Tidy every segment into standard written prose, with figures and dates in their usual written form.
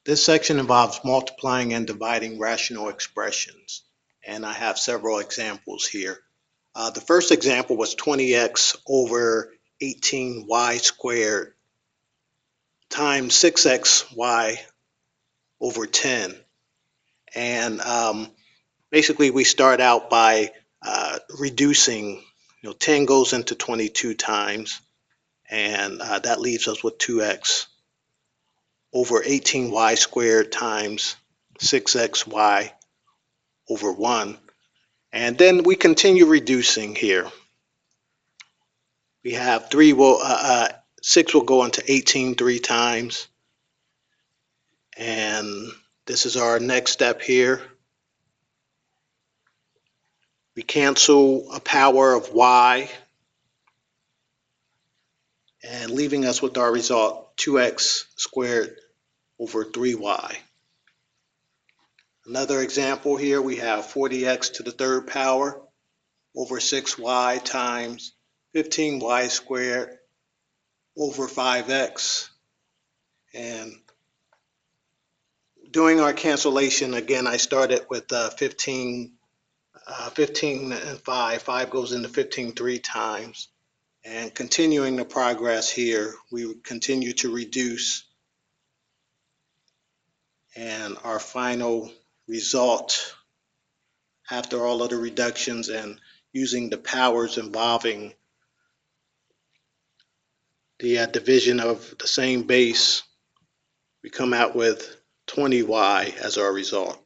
This section involves multiplying and dividing rational expressions, and I have several examples here. The first example was 20x over 18y squared times 6xy over 10. And basically we start out by reducing, 10 goes into 22 times, and that leaves us with 2x over 18y squared times 6xy over 1. And then we continue reducing here. We have 6 will go into 18 three times. And this is our next step here. We cancel a power of y, and leaving us with our result 2x squared over 3y. Another example here, we have 40x to the third power over 6y times 15y squared over 5x. And doing our cancellation, again, I started with 15 and 5. 5 goes into 15 three times. And continuing the progress here, we continue to reduce. And our final result, after all of the reductions and using the powers involving the division of the same base, we come out with 20y as our result.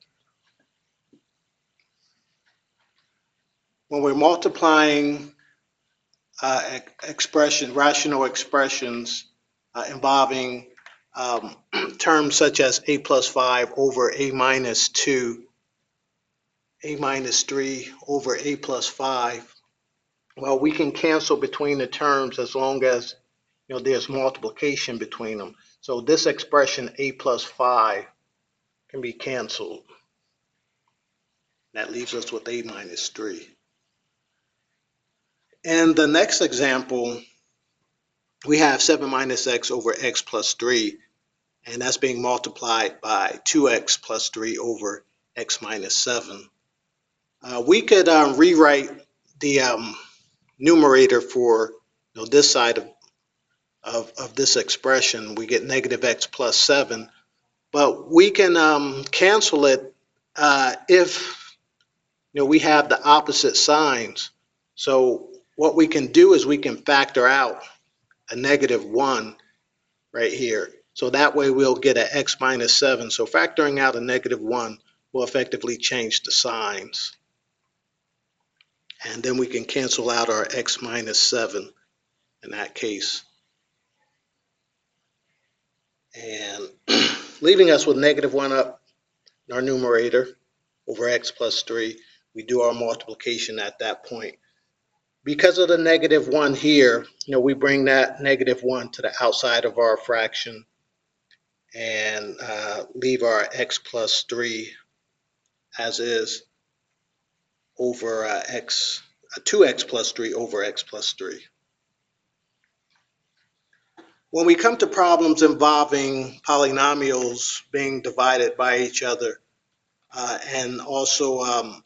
When we're multiplying rational expressions involving terms such as a plus 5 over a minus 2, a minus 3 over a plus 5, well, we can cancel between the terms as long as there's multiplication between them. So this expression a plus 5 can be canceled. That leaves us with a minus 3. In the next example, we have 7 minus x over x plus 3, and that's being multiplied by 2x plus 3 over x minus 7. We could rewrite the numerator for this side of this expression. We get negative x plus 7, but we can cancel it if we have the opposite signs. So what we can do is we can factor out a negative 1 right here. So that way we'll get an x minus 7. So factoring out a negative 1 will effectively change the signs. And then we can cancel out our x minus 7 in that case. And leaving us with negative 1 up in our numerator over x plus 3, we do our multiplication at that point. Because of the negative 1 here, we bring that negative 1 to the outside of our fraction and leave our x plus 3 as is over 2x plus 3 over x plus 3. When we come to problems involving polynomials being divided by each other and also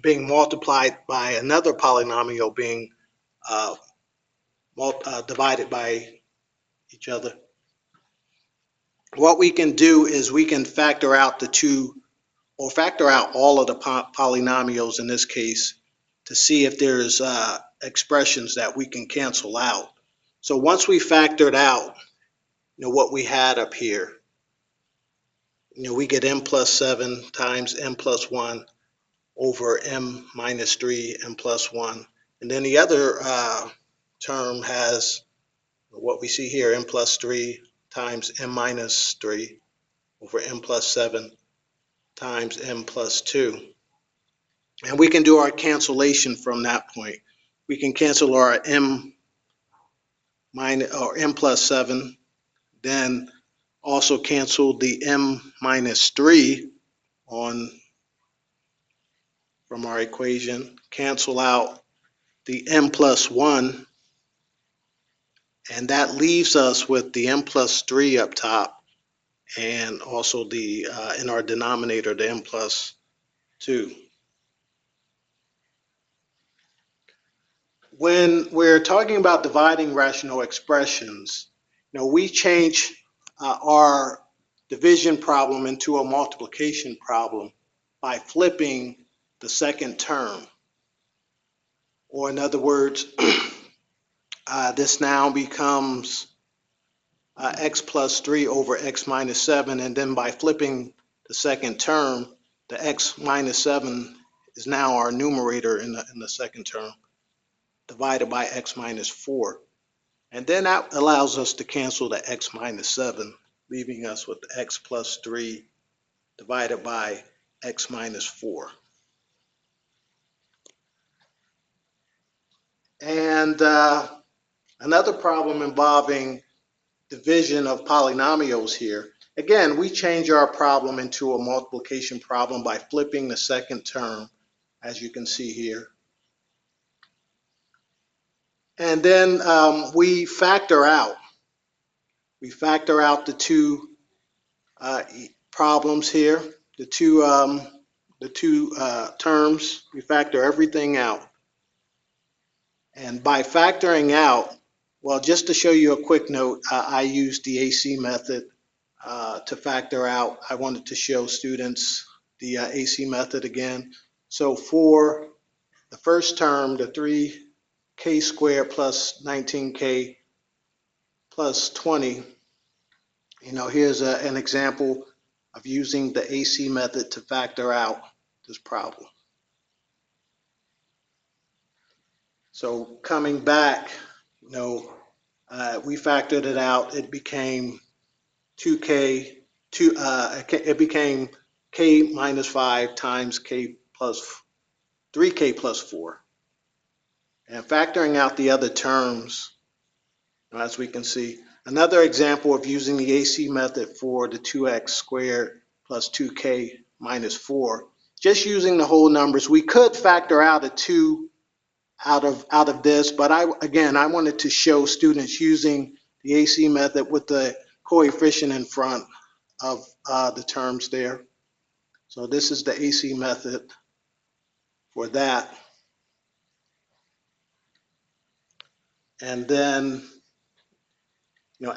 being multiplied by another polynomial being divided by each other, what we can do is we can factor out the two, or factor out all of the polynomials in this case, to see if there's expressions that we can cancel out. So once we factored out what we had up here, we get m plus 7 times m plus 1 over m minus 3 m plus 1. And then the other term has what we see here, m plus 3 times m minus 3 over m plus 7 times m plus 2. And we can do our cancellation from that point. We can cancel our m plus 7, then also cancel the m minus 3 from our equation, cancel out the m plus 1, and that leaves us with the m plus 3 up top and also the in our denominator, the n plus 2. When we're talking about dividing rational expressions, we change our division problem into a multiplication problem by flipping the second term. Or in other words, this now becomes x plus 3 over x minus 7, and then by flipping the second term, the x minus 7 is now our numerator in the second term, divided by x minus 4. And then that allows us to cancel the x minus 7, leaving us with x plus 3 divided by x minus 4. And another problem involving division of polynomials here. Again, we change our problem into a multiplication problem by flipping the second term, as you can see here. And then we factor out. We factor out the two problems here, the two terms. We factor everything out. And by factoring out, well, just to show you a quick note, I used the AC method to factor out. I wanted to show students the AC method again. So for the first term, the 3k squared plus 19k plus 20, here's an example of using the AC method to factor out this problem. So coming back, we factored it out. It became 2k, it became k minus 5 times k plus 3k plus 4. And factoring out the other terms, as we can see, another example of using the AC method for the 2x squared plus 2k minus 4. Just using the whole numbers, we could factor out a 2 out of this, but I wanted to show students using the AC method with the coefficient in front of the terms there. So this is the AC method for that. And then,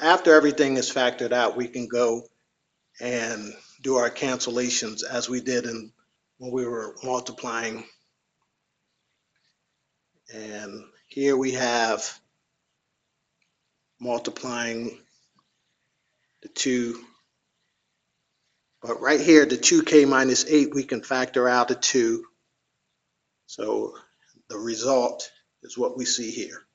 after everything is factored out, we can go and do our cancellations as we did when we were multiplying. And here we have multiplying the 2. But right here, the 2k minus 8, we can factor out a 2. So the result is what we see here.